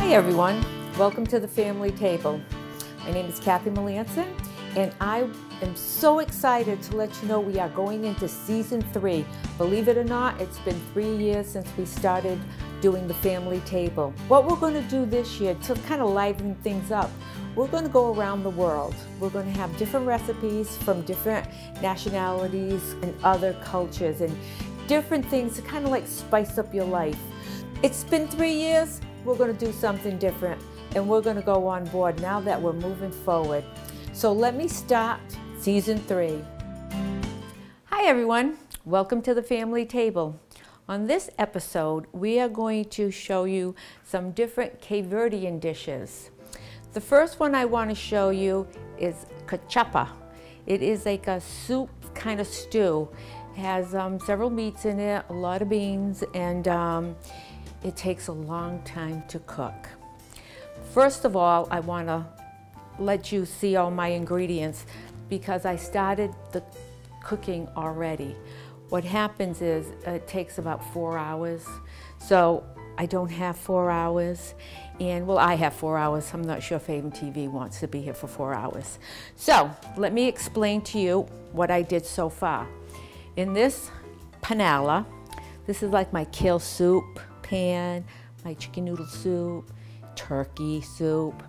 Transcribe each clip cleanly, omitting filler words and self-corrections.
Hi everyone, welcome to the family table. My name is Cathy and I am so excited to let you know we are going into season 3. Believe it or not, it's been 3 years since we started doing the family table. What we're going to do this year to kind of liven things up, we're going to go around the world. We're going to have different recipes from different nationalities and other cultures and different things to kind of like spice up your life. It's been 3 years, we're going to do something different and we're going to go on board now that we're moving forward. So let me start season 3. Hi everyone, welcome to the family table. On this episode, we are going to show you some different Cape Verdean dishes. The first one I want to show you is cachupa. It is like a soup kind of stew. It has several meats in it, a lot of beans, and it takes a long time to cook. First of all, I want to let you see all my ingredients because I started the cooking already. What happens is it takes about 4 hours. So I don't have 4 hours. And well, I have 4 hours. I'm not sure if Haven TV wants to be here for 4 hours. So let me explain to you what I did so far. In this panela, this is like my kale soup pan, my chicken noodle soup, turkey soup.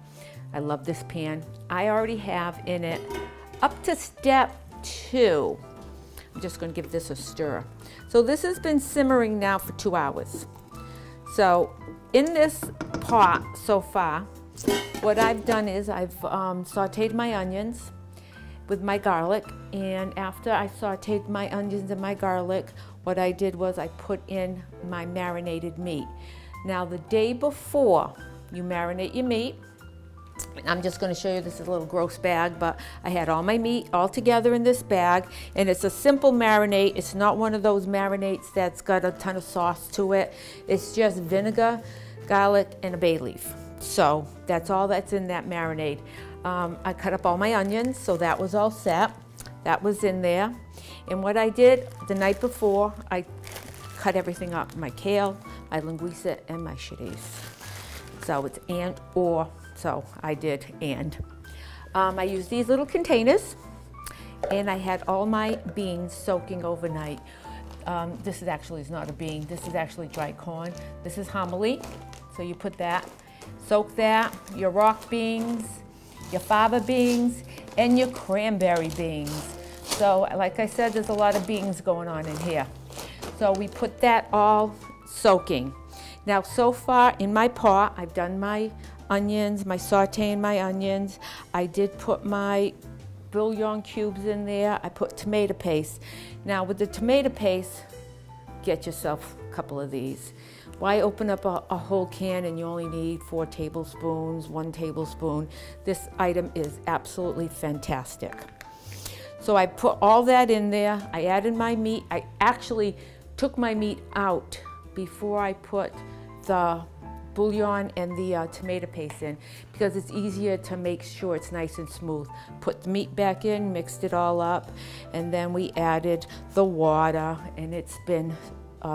I love this pan. I already have in it up to step 2. I'm just going to give this a stir. So this has been simmering now for 2 hours. So in this pot so far, what I've done is I've sauteed my onions with my garlic, and after I sauteed my onions and my garlic, what I did was I put in my marinated meat. Now the day before you marinate your meat, I'm just going to show you, this is a little gross bag, but I had all my meat all together in this bag, and it's a simple marinade. It's not one of those marinades that's got a ton of sauce to it. It's just vinegar, garlic, and a bay leaf. So that's all that's in that marinade. I cut up all my onions, so that was all set. That was in there. And what I did the night before, I cut everything up. My kale, my linguiça, and my chorizo. So it's and or. So I did and. I used these little containers, and I had all my beans soaking overnight. This is actually is not a bean. This is actually dry corn. This is hominy. So you put that, soak that, your rock beans, your fava beans, and your cranberry beans. So like I said, there's a lot of beans going on in here. So we put that all soaking. Now so far in my pot, I've done my onions, my sauteing my onions. I did put my bouillon cubes in there. I put tomato paste. Now with the tomato paste, get yourself a couple of these. Why open up a whole can and you only need 4 tablespoons, 1 tablespoon? This item is absolutely fantastic. So I put all that in there. I added my meat. I actually took my meat out before I put the bouillon and the tomato paste in because it's easier to make sure it's nice and smooth. Put the meat back in, mixed it all up, and then we added the water, and it's been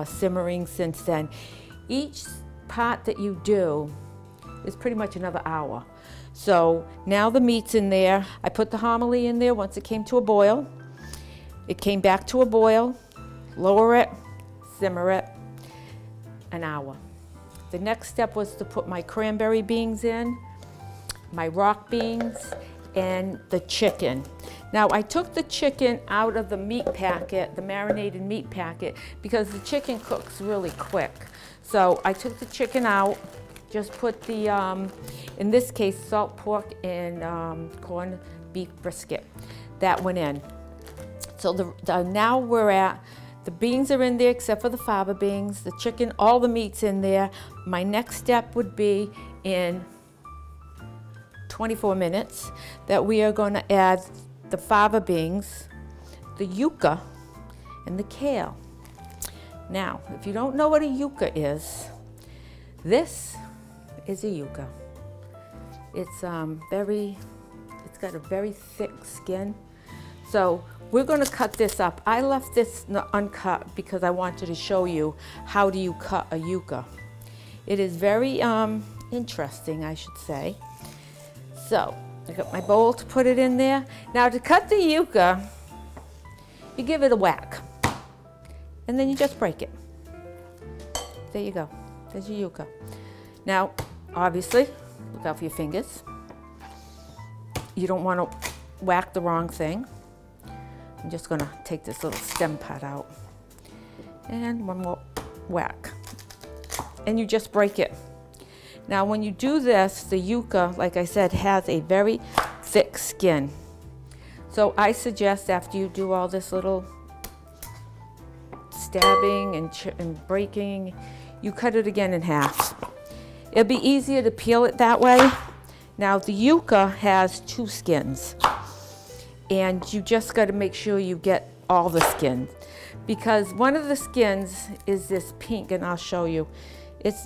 simmering since then. Each part that you do is pretty much another hour. So now the meat's in there. I put the hominy in there once it came to a boil. It came back to a boil. Lower it, simmer it, an hour. The next step was to put my cranberry beans in, my rock beans, and the chicken. Now I took the chicken out of the meat packet, the marinated meat packet, because the chicken cooks really quick. So I took the chicken out, just put the, in this case, salt pork and corned beef brisket. That went in. So now we're at, the beans are in there except for the fava beans, the chicken, all the meat's in there. My next step would be in 24 minutes that we are going to add the fava beans, the yuca, and the kale. Now, if you don't know what a yuca is, this is a yuca. It's it's got a very thick skin. So we're going to cut this up. I left this uncut because I wanted to show you how do you cut a yuca. It is very interesting, I should say. So I got my bowl to put it in there. Now to cut the yucca, you give it a whack, and then you just break it. There you go. There's your yucca. Now, obviously, look out for your fingers. You don't want to whack the wrong thing. I'm just going to take this little stem part out. And one more whack. And you just break it. Now, when you do this, the yucca, like I said, has a very thick skin. So I suggest after you do all this little stabbing and breaking, you cut it again in half. It'll be easier to peel it that way. Now the yucca has 2 skins, and you just got to make sure you get all the skin, because one of the skins is this pink, and I'll show you.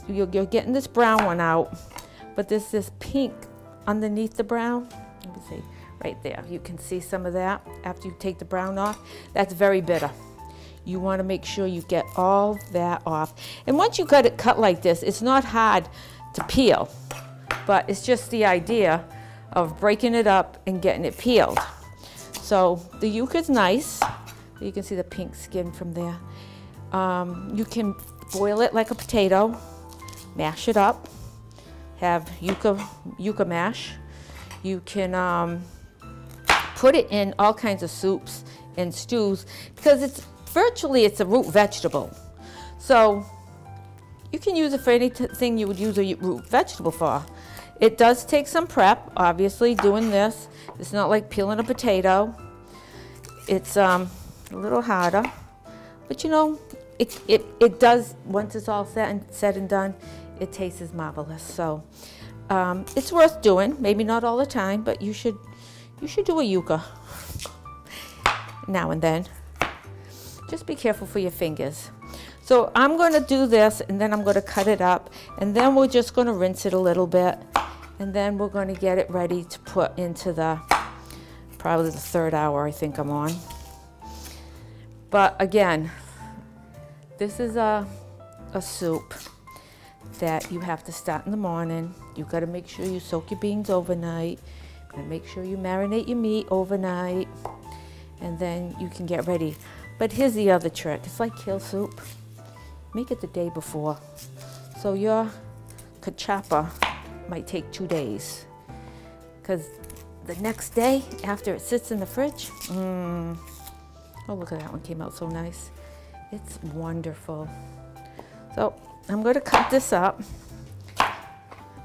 You're getting this brown one out, but there's this pink underneath the brown. Let me see, right there. You can see some of that after you take the brown off. That's very bitter. You want to make sure you get all that off. And once you got it cut like this, it's not hard to peel, but it's just the idea of breaking it up and getting it peeled. So the yucca is nice. You can see the pink skin from there. You can boil it like a potato, mash it up, have yucca mash. You can put it in all kinds of soups and stews, because it's a root vegetable. So you can use it for anything you would use a root vegetable for. It does take some prep, obviously, doing this. It's not like peeling a potato. It's a little harder, but you know, it does, once it's all said and done, it tastes marvelous. So it's worth doing. Maybe not all the time, but you should do a yucca now and then. Just be careful for your fingers. So I'm going to do this, and then I'm going to cut it up, and then we're just going to rinse it a little bit, and then we're going to get it ready to put into probably the 3rd hour I think I'm on. But again, this is a soup that you have to start in the morning. You've got to make sure you soak your beans overnight. You've got to make sure you marinate your meat overnight, and then you can get ready. But here's the other trick. It's like kale soup. Make it the day before. So your cachupa might take 2 days, because the next day after it sits in the fridge, oh, look at that one, came out so nice. It's wonderful. So I'm going to cut this up,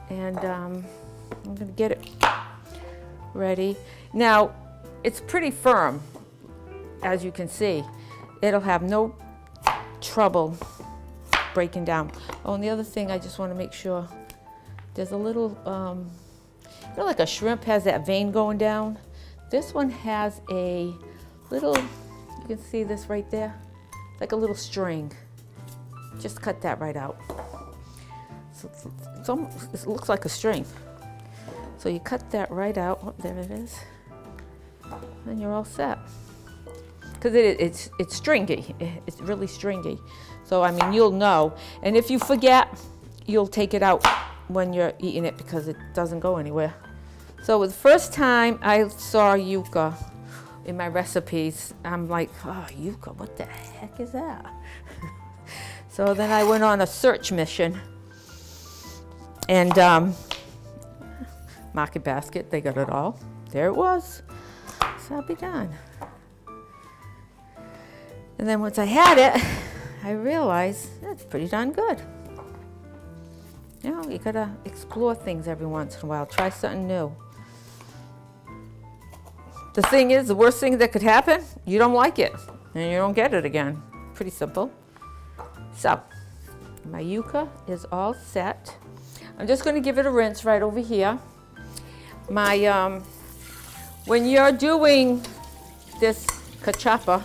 and I'm going to get it ready. Now, it's pretty firm, as you can see. It'll have no trouble breaking down. Oh, and the other thing, I just want to make sure, there's a little, you know, like a shrimp has that vein going down. This one has a little, you can see this right there, like a little string. Just cut that right out. So it looks like a string. So you cut that right out. Oh, there it is. And you're all set. Because it's stringy. It's really stringy. So, I mean, you'll know. And if you forget, you'll take it out when you're eating it, because it doesn't go anywhere. So the first time I saw yucca in my recipes, I'm like, oh, yucca, what the heck is that? So then I went on a search mission, and Market Basket, they got it all. There it was. So I'll be done. And then once I had it, I realized that's pretty darn good. You know, you gotta explore things every once in a while. Try something new. The thing is, the worst thing that could happen, you don't like it, and you don't get it again. Pretty simple. So, my yucca is all set. I'm just going to give it a rinse right over here. When you're doing this cachupa,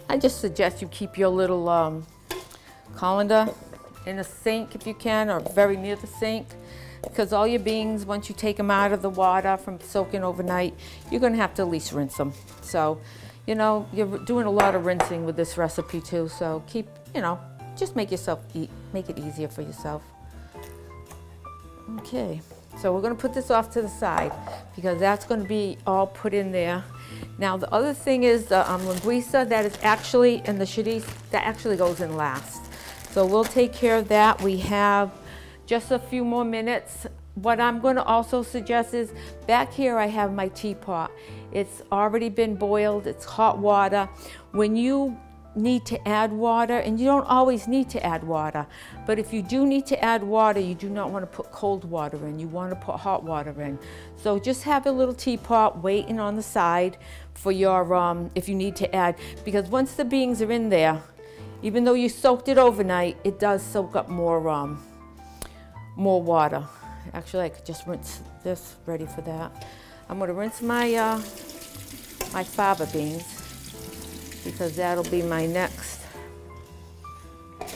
I just suggest you keep your little colander in a sink if you can, or very near the sink, because all your beans, once you take them out of the water from soaking overnight, you're going to have to at least rinse them. So, you know, you're doing a lot of rinsing with this recipe too, so keep, you know, just make it easier for yourself. Okay, so we're going to put this off to the side because that's going to be all put in there. Now the other thing is the linguiça that is actually in the chorizo, that actually goes in last. So we'll take care of that. We have just a few more minutes. What I'm going to also suggest is back here I have my teapot. It's already been boiled, it's hot water. When you need to add water, and you don't always need to add water, but if you do need to add water, you do not want to put cold water in, you want to put hot water in. So just have a little teapot waiting on the side for your, if you need to add, because once the beans are in there, even though you soaked it overnight, it does soak up more water. Actually, I could just rinse this, ready for that. I'm going to rinse my, my fava beans, because that'll be my next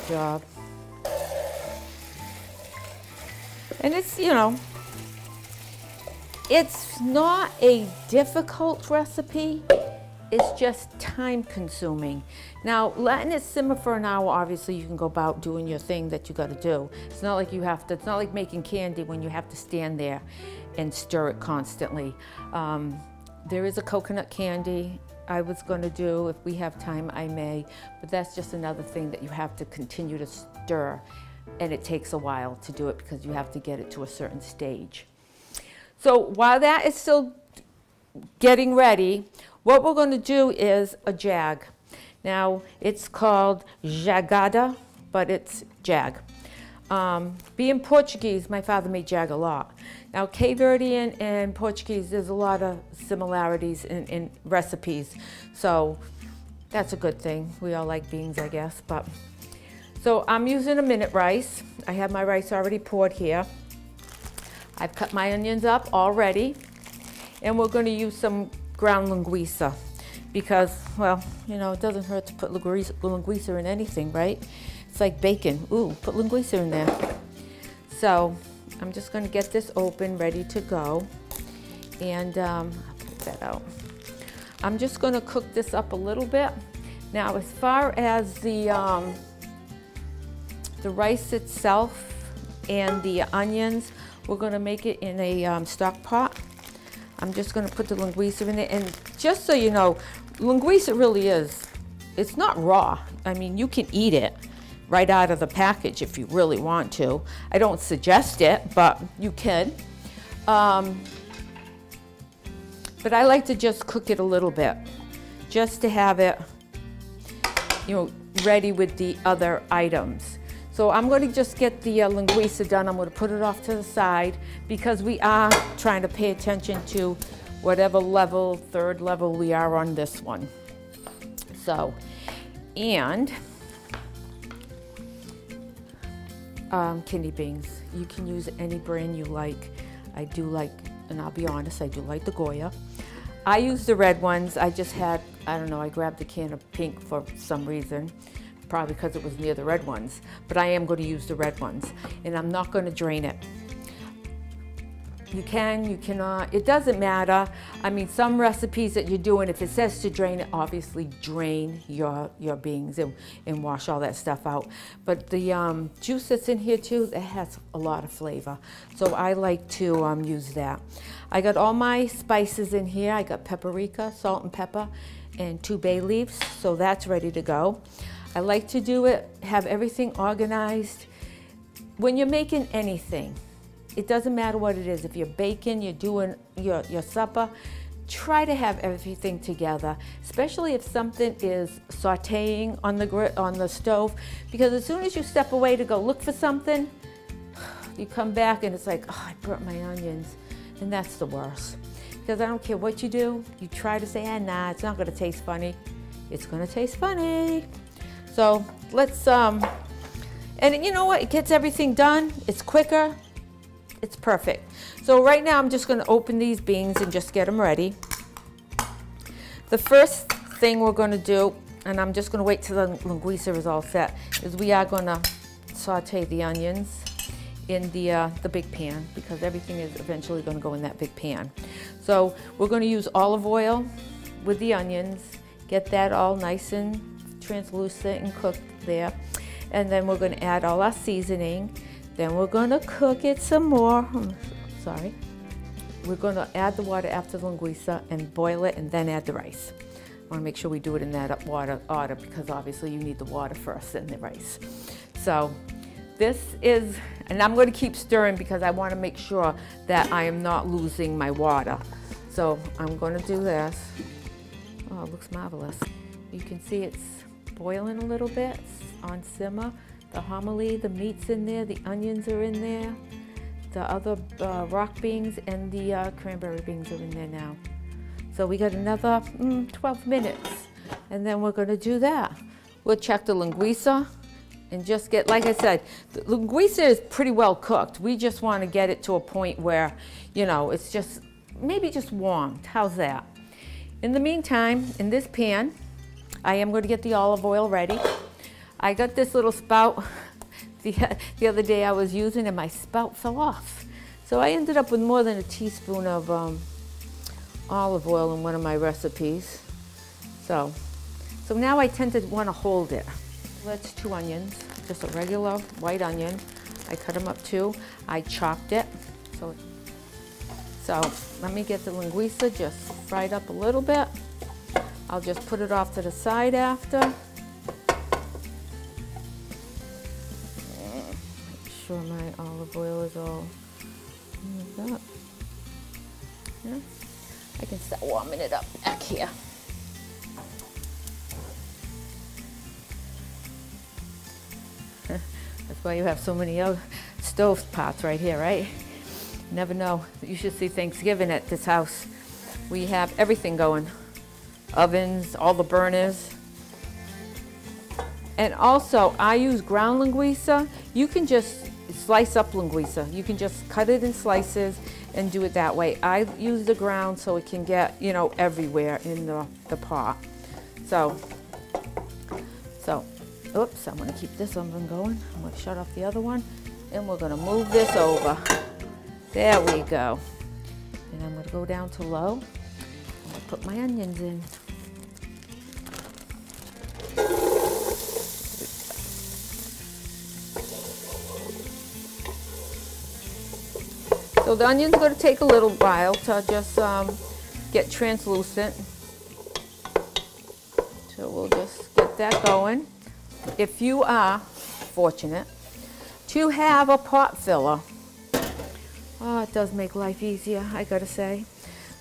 job. And it's, you know, it's not a difficult recipe, it's just time consuming. Now, letting it simmer for an hour, obviously you can go about doing your thing that you gotta do. It's not like you have to, it's not like making candy when you have to stand there and stir it constantly. There is a coconut candy I was going to do. If we have time, I may, but that's just another thing that you have to continue to stir, and it takes a while to do it because you have to get it to a certain stage. So while that is still getting ready, what we're going to do is a jag. Now it's called Jagacida, but it's jag. Being Portuguese, my father made jag a lot. Now, Cape Verdean and Portuguese, there's a lot of similarities in recipes, so that's a good thing. We all like beans, I guess. But so I'm using a minute rice. I have my rice already poured here. I've cut my onions up already, and we're going to use some ground linguiça because, well, you know, it doesn't hurt to put linguiça in anything, right? It's like bacon. Ooh, put linguiça in there. So I'm just going to get this open, ready to go, and I'll put that out. I'm just going to cook this up a little bit. Now, as far as the rice itself and the onions, we're going to make it in a stock pot. I'm just going to put the linguiça in it, and just so you know, linguiça really is, it's not raw. I mean, you can eat it right out of the package if you really want to. I don't suggest it, but you can. But I like to just cook it a little bit, just to have it, you know, ready with the other items. So I'm going to just get the linguiça done. I'm going to put it off to the side because we are trying to pay attention to whatever level, third level we are on this one. So, and kidney beans. You can use any brand you like. I do like, and I'll be honest, I do like the Goya. I use the red ones. I just had, I don't know, I grabbed a can of pink for some reason, probably because it was near the red ones, but I am going to use the red ones, and I'm not going to drain it. You can, you cannot, it doesn't matter. I mean, some recipes that you're doing, if it says to drain it, obviously drain your beans and wash all that stuff out. But the juice that's in here too, that has a lot of flavor. So I like to use that. I got all my spices in here. I got paprika, salt and pepper, and 2 bay leaves, so that's ready to go. I like to do it, have everything organized. When you're making anything, it doesn't matter what it is. If you're baking, you're doing your supper, try to have everything together, especially if something is sauteing on the stove, because as soon as you step away to go look for something, you come back and it's like, oh, I burnt my onions, and that's the worst. Because I don't care what you do, you try to say, nah, it's not gonna taste funny. It's gonna taste funny. So let's, and you know what, it gets everything done, it's quicker, it's perfect. So right now I'm just going to open these beans and just get them ready. The first thing we're going to do, and I'm just going to wait till the linguiça is all set, is we are going to saute the onions in the big pan, because everything is eventually going to go in that big pan. So we're going to use olive oil with the onions, get that all nice and translucent and cooked there. And then we're going to add all our seasoning. Then we're going to cook it some more. Sorry. We're going to add the water after the linguiça and boil it and then add the rice. I want to make sure we do it in that order because obviously you need the water first and the rice. So this is, and I'm going to keep stirring because I want to make sure that I am not losing my water. So I'm going to do this. Oh, it looks marvelous. You can see it's boiling a little bit. It's on simmer. The homily, the meat's in there, the onions are in there. The other rock beans and the cranberry beans are in there now. So we got another 12 minutes, and then we're going to do that. We'll check the linguiça and just get, like I said, the linguiça is pretty well cooked. We just want to get it to a point where, you know, it's just, maybe just warmed. How's that? In the meantime, in this pan, I am going to get the olive oil ready. I got this little spout the other day I was using, and my spout fell off. So I ended up with more than a teaspoon of olive oil in one of my recipes. So now I tend to want to hold it. That's 2 onions, just a regular white onion. I cut them up too. I chopped it. So let me get the linguiça just fried up a little bit. I'll just put it off to the side after. Sure my olive oil is all warmed up. Yeah. I can start warming it up back here. That's why you have so many stove pots right here, right? You never know. You should see Thanksgiving at this house. We have everything going. Ovens, all the burners. And also, I use ground linguiça. You can just slice up linguiça. You can just cut it in slices and do it that way. I use the ground so it can get, you know, everywhere in the pot. So, oops, I'm gonna keep this oven going. I'm gonna shut off the other one, and we're gonna move this over. There we go. And I'm gonna go down to low. I'm gonna put my onions in. So the onion's going to take a little while to just get translucent. So we'll just get that going. If you are fortunate to have a pot filler, oh, it does make life easier, I gotta say.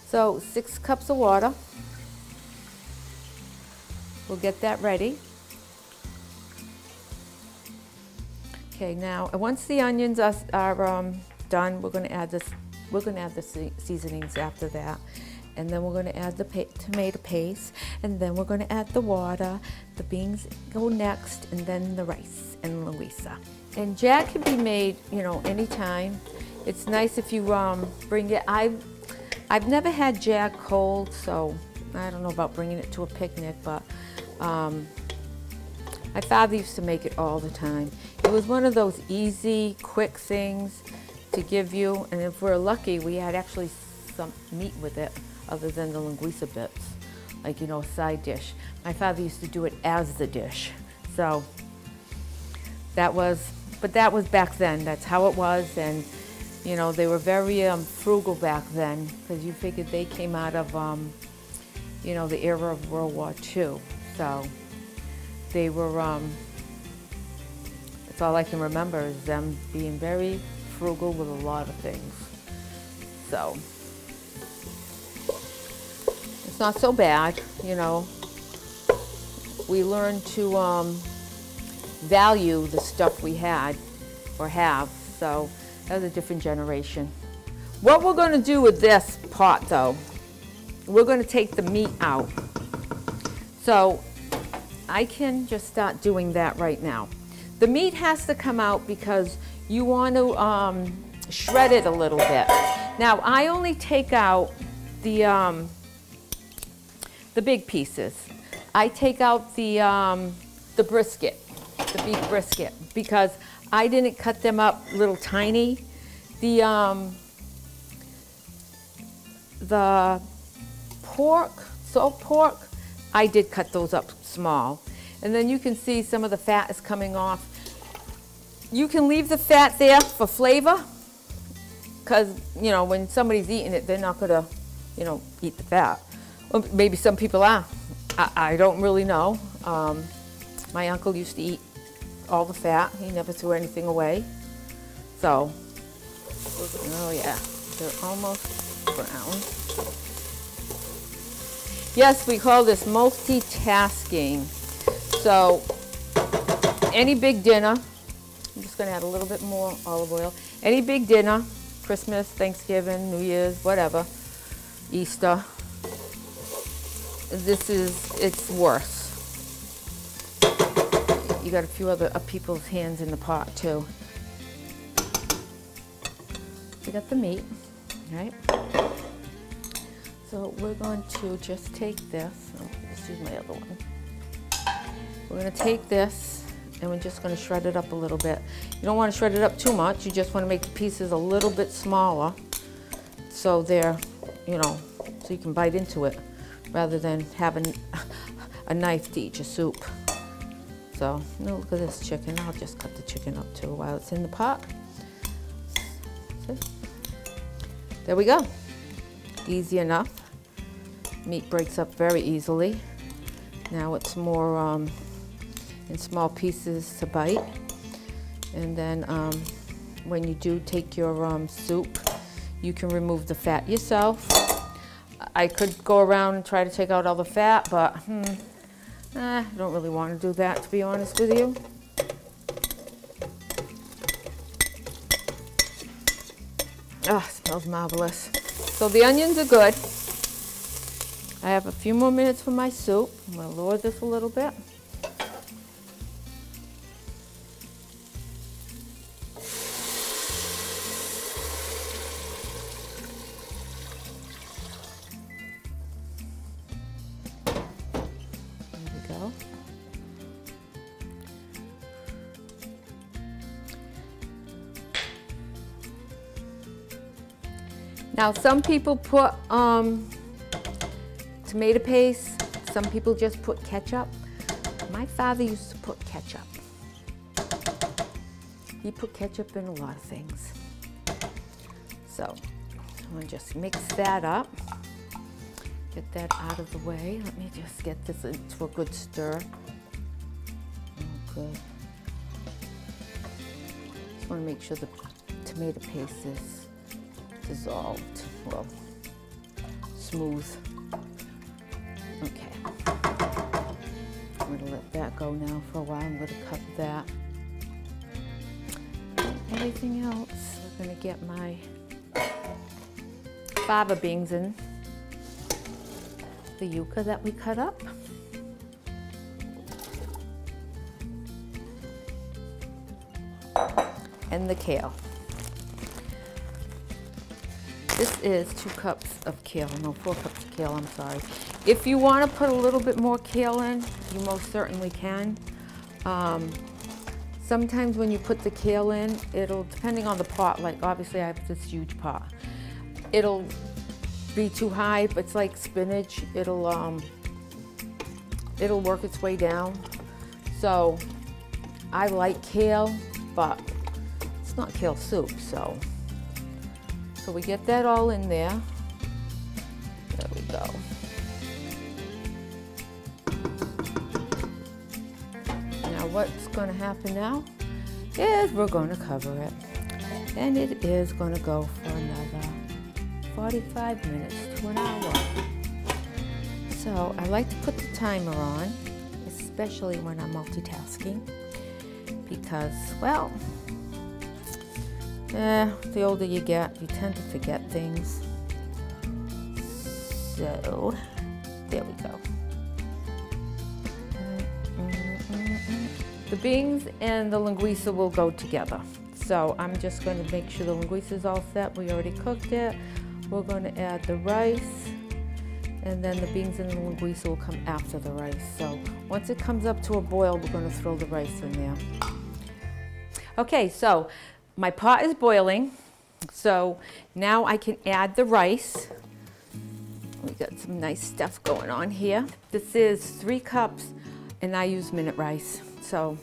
So 6 cups of water. We'll get that ready. Okay, now once the onions are done, we're going to add the seasonings after that, and then we're going to add the tomato paste, and then we're going to add the water. The beans go next, and then the rice and linguiça. And jag can be made, you know, anytime. It's nice if you bring it. I've never had jag cold, so I don't know about bringing it to a picnic, but my father used to make it all the time. It was one of those easy, quick things to give you, and if we're lucky, we had actually some meat with it other than the linguiça bits, like, you know, a side dish. My father used to do it as the dish. So that was back then. That's how it was, and you know, they were very frugal back then, because you figured they came out of you know, the era of World War II. So they were that's all I can remember, is them being very frugal with a lot of things. So it's not so bad, you know. We learned to value the stuff we had or have, so that was a different generation. What we're going to do with this pot, though, we're going to take the meat out. So I can just start doing that right now. The meat has to come out because you want to shred it a little bit. Now, I only take out the big pieces. I take out the brisket, the beef brisket, because I didn't cut them up little tiny. The pork, salt pork, I did cut those up small. And then you can see some of the fat is coming off. You can leave the fat there for flavor, because, you know, when somebody's eating it, they're not gonna, you know, eat the fat. Well, maybe some people are. I don't really know. My uncle used to eat all the fat. He never threw anything away. So, oh yeah, they're almost brown. Yes, we call this multitasking. So, any big dinner, I'm just gonna add a little bit more olive oil. Any big dinner, Christmas, Thanksgiving, New Year's, whatever, Easter, it's worse. You got a few other people's hands in the pot too. We got the meat, right? So we're going to just take this, oh, this is my other one. We're gonna take this and we're just gonna shred it up a little bit. You don't wanna shred it up too much, you just wanna make the pieces a little bit smaller so they're, you know, so you can bite into it rather than having a knife to eat your soup. So, look at this chicken. I'll just cut the chicken up too while it's in the pot. See? There we go. Easy enough. Meat breaks up very easily. Now it's more in small pieces to bite. And then when you do take your soup, you can remove the fat yourself. I could go around and try to take out all the fat, but I don't really want to do that, to be honest with you. Oh, it smells marvelous. So the onions are good. I have a few more minutes for my soup. I'm going to lower this a little bit. Now some people put tomato paste, some people just put ketchup. My father used to put ketchup. He put ketchup in a lot of things. So I'm gonna just mix that up. Get that out of the way. Let me just get this into a good stir. Oh, good. Just wanna make sure the tomato paste is dissolved, well, smooth. Okay, I'm going to let that go now for a while. I'm going to cover that. Everything else, we're going to get my fava beans in, the yuca that we cut up. And the kale. This is 2 cups of kale, no, 4 cups of kale, I'm sorry. If you want to put a little bit more kale in, you most certainly can. Sometimes when you put the kale in, it'll, depending on the pot, like obviously I have this huge pot, it'll be too high, but it's like spinach, it'll work its way down. So I like kale, but it's not kale soup, so we get that all in there. There we go. Now what's going to happen now is we're going to cover it. And it is going to go for another 45 minutes to an hour. So I like to put the timer on, especially when I'm multitasking, because, well, the older you get, you tend to forget things. So, there we go. The beans and the linguiça will go together. So I'm just going to make sure the linguiça is all set. We already cooked it. We're going to add the rice, and then the beans and the linguiça will come after the rice. So once it comes up to a boil, we're going to throw the rice in there. Okay, so my pot is boiling, so now I can add the rice. We got some nice stuff going on here. This is 3 cups, and I use minute rice. So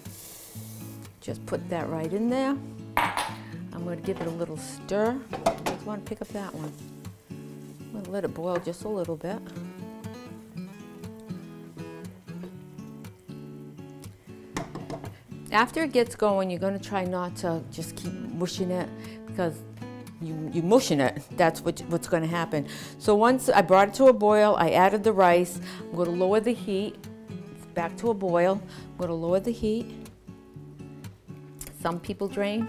just put that right in there. I'm going to give it a little stir. I just want to pick up that one. I'm going to let it boil just a little bit. After it gets going, you're going to try not to just keep mushing it, because you're mushing it. That's what's going to happen. So once I brought it to a boil, I added the rice. I'm going to lower the heat. It's back to a boil. I'm going to lower the heat. Some people drain,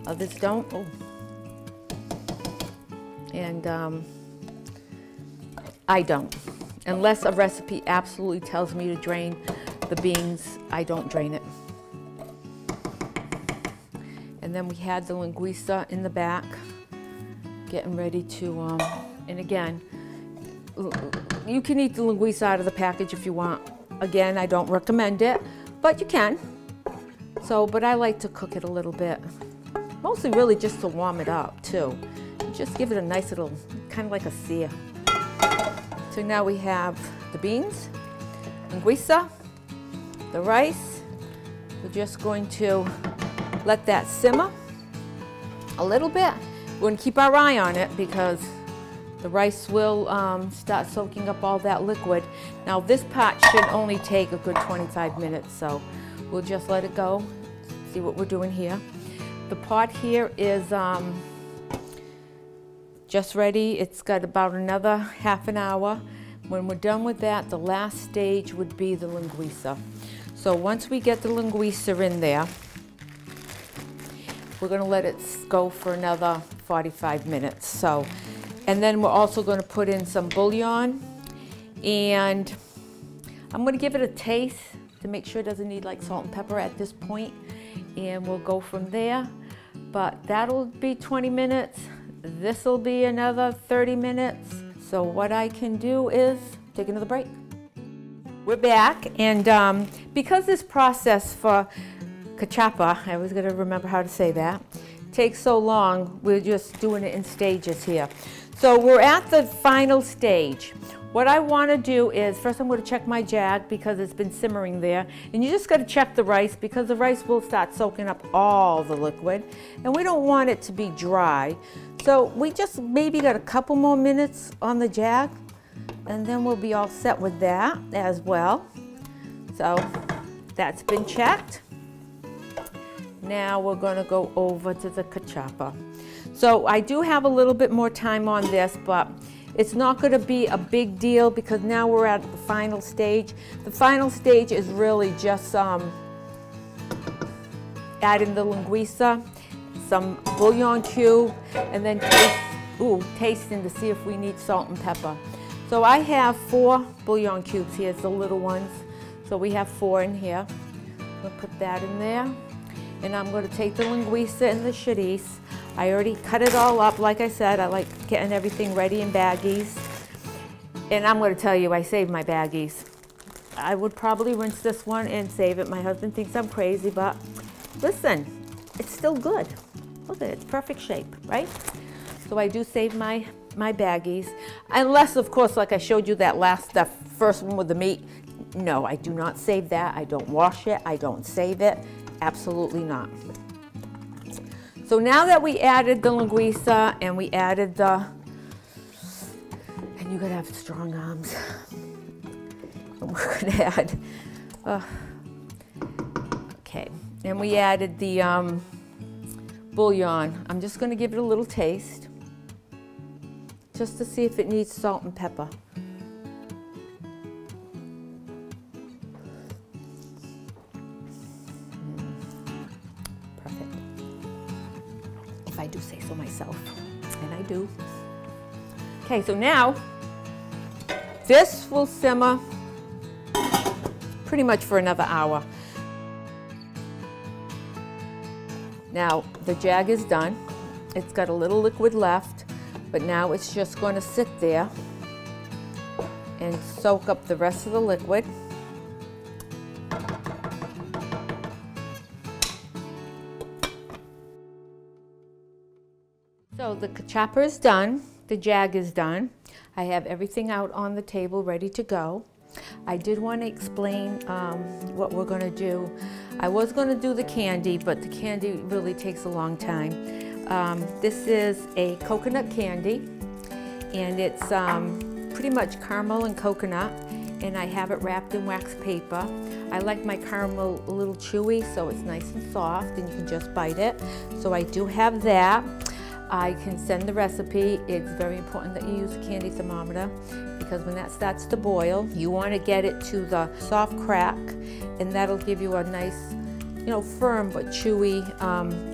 others don't. Oh. And I don't. Unless a recipe absolutely tells me to drain the beans, I don't drain it. And then we had the linguiça in the back, getting ready to, and again, you can eat the linguiça out of the package if you want. Again, I don't recommend it, but you can. So, but I like to cook it a little bit. Mostly really just to warm it up too. Just give it a nice little, kind of like a sear. So now we have the beans, linguiça, the rice. We're just going to let that simmer a little bit. We're going to keep our eye on it because the rice will start soaking up all that liquid. Now this part should only take a good 25 minutes, so we'll just let it go, see what we're doing here. The pot here is just ready. It's got about another half an hour. When we're done with that, the last stage would be the linguiça. So once we get the linguiça in there, we're going to let it go for another 45 minutes. So, and then we're also going to put in some bouillon, and I'm going to give it a taste to make sure it doesn't need like salt and pepper at this point, and we'll go from there. But that'll be 20 minutes. This will be another 30 minutes. So what I can do is take another break. We're back, and because this process for cachupa, I was going to remember how to say that, takes so long, we're just doing it in stages here. So we're at the final stage. What I want to do is, first I'm going to check my jag because it's been simmering there, and you just got to check the rice because the rice will start soaking up all the liquid, and we don't want it to be dry. So we just maybe got a couple more minutes on the jag, and then we'll be all set with that as well. So that's been checked. Now we're going to go over to the cachupa. So I do have a little bit more time on this, but it's not going to be a big deal because now we're at the final stage. The final stage is really just adding the linguiça, some bouillon cube, and then tasting to see if we need salt and pepper. So I have 4 bouillon cubes here, it's the little ones. So we have 4 in here. We'll put that in there. And I'm going to take the linguiça and the chorizo. I already cut it all up. Like I said, I like getting everything ready in baggies. And I'm going to tell you, I saved my baggies. I would probably rinse this one and save it. My husband thinks I'm crazy, but listen, it's still good. Look at it, it's perfect shape, right? So I do save my baggies. Unless, of course, like I showed you that first one with the meat. No, I do not save that. I don't wash it. I don't save it. Absolutely not. So now that we added the linguiça and we added the, and you gotta have strong arms. And we're gonna add, okay, and we added the bouillon. I'm just gonna give it a little taste, just to see if it needs salt and pepper. I do say so myself, and I do. Okay, so now this will simmer pretty much for another hour. Now the jag is done. It's got a little liquid left, but now it's just going to sit there and soak up the rest of the liquid. So the cachupa is done, the jag is done. I have everything out on the table ready to go. I did want to explain what we're going to do. I was going to do the candy, but the candy really takes a long time. This is a coconut candy, and it's pretty much caramel and coconut, and I have it wrapped in wax paper. I like my caramel a little chewy, so it's nice and soft, and you can just bite it. So I do have that. I can send the recipe. It's very important that you use a candy thermometer, because when that starts to boil, you want to get it to the soft crack, and that'll give you a nice, you know, firm but chewy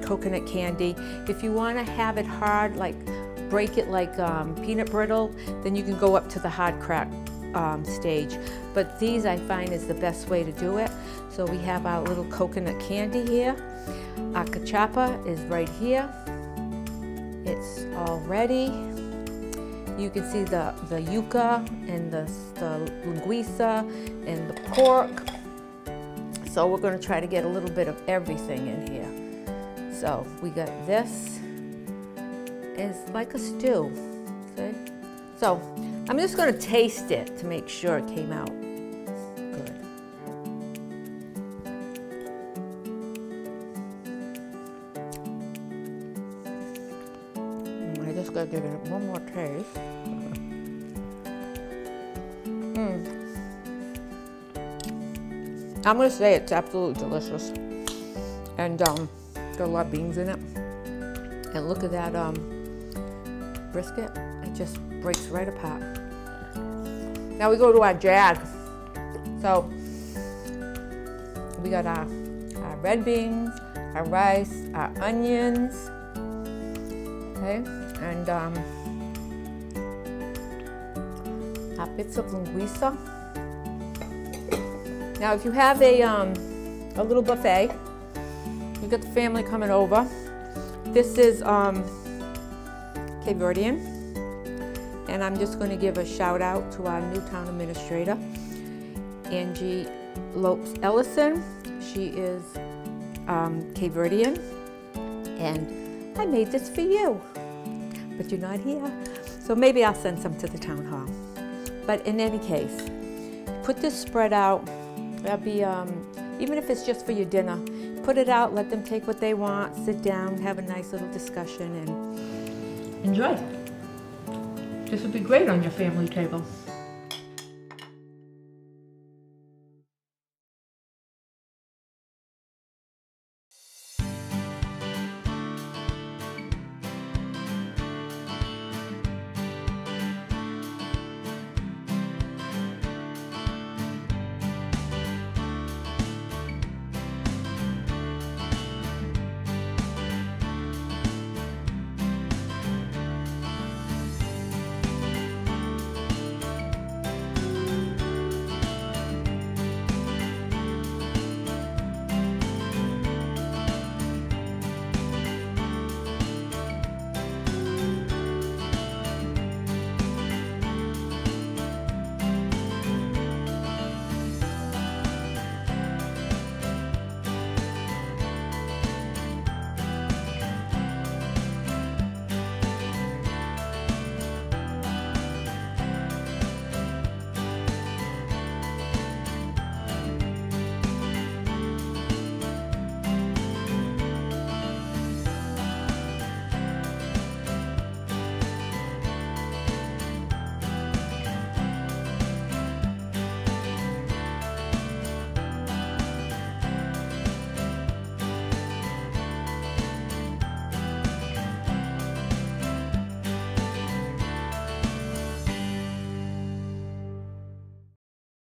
coconut candy. If you want to have it hard, like break it like peanut brittle, then you can go up to the hard crack stage. But these I find is the best way to do it. So we have our little coconut candy here. Our cachupa is right here. It's all ready. You can see the yuca and the linguiça and the pork. So we're going to try to get a little bit of everything in here. So we got this. It's like a stew. See? So I'm just going to taste it to make sure it came out good. I just got to give it one more taste. I'm going to say it's absolutely delicious. And got a lot of beans in it. And look at that brisket. It just breaks right apart. Now we go to our jag. So we got our red beans, our rice, our onions, okay, and our bits of linguiça. Now if you have a little buffet, you got the family coming over. This is Cape Verdean, and I'm just going to give a shout out to our new town administrator, Angie Lopes Ellison. She is Cape Verdean, and I made this for you, but you're not here, so maybe I'll send some to the town hall. But in any case, put this spread out. That'll be even if it's just for your dinner. Put it out, let them take what they want, sit down, have a nice little discussion, and enjoy. This would be great on your family table.